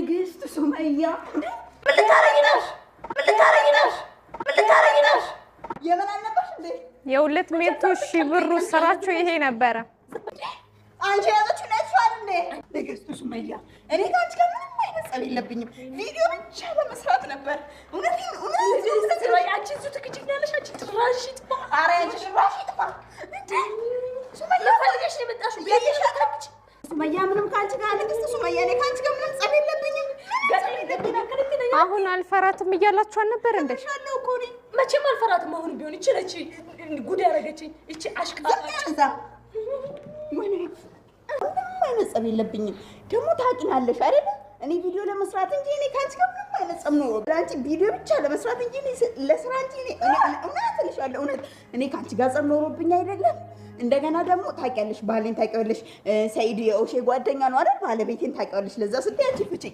ንግስት ሱመያ ምን ልታረጊ ነሽ? የምን አልነበርሽ እንዴ? የ200,000 ብሩ ስራቸው ይሄ ነበረ። አንቺ ያለችው ነጥፋል እንዴ? ንግስት ሱመያ እኔ ካንቺ ጋር ምንም አይነት ጸብ የለብኝም። ቪዲዮ ብቻ ለመስራት ነበር። እውነት አንቺ እሱ ትክክለኛለሽ። አንቺ ትራሽ ይጥፋ። ኧረ አንቺ ትራሽ ይጥፋ እንዴ? ሱመያ ፈልገሽ ነው የመጣሽው? ቤተሻታች ሱመያ ምንም ካንቺ ጋር ንግስት ሱመያ እኔ ካንቺ ጋር ምንም ጸብ የለብኝም። አሁን አልፈራትም እያላችሁ አልነበር እንዴ? ሻለው እኮ እኔ መቼም አልፈራትም። አሁን ቢሆን ይችላል ጉድ ያረገችኝ እቺ አሽቃባጭ ምንም አይነት ጸብ የለብኝም። ደግሞ ታውቂናለሽ አይደል? እኔ ቪዲዮ ለመስራት እንጂ እኔ ካንቺ ጋር ምንም አይነት ጸብ ነው። አንቺ ቪዲዮ ብቻ ለመስራት እንጂ ለስራ እንጂ እውነት እልሻለሁ፣ እውነት እኔ ካንቺ ጋር ጸብ ኖሮብኝ አይደለም። እንደገና ደግሞ ታውቂያለሽ፣ ባሌን ታውቂያለሽ። ሰይድ የኦሼ ጓደኛ ነው አይደል? ባለቤቴን ታውቂያለሽ። ለዛ ስትይ አንቺ ፍቺ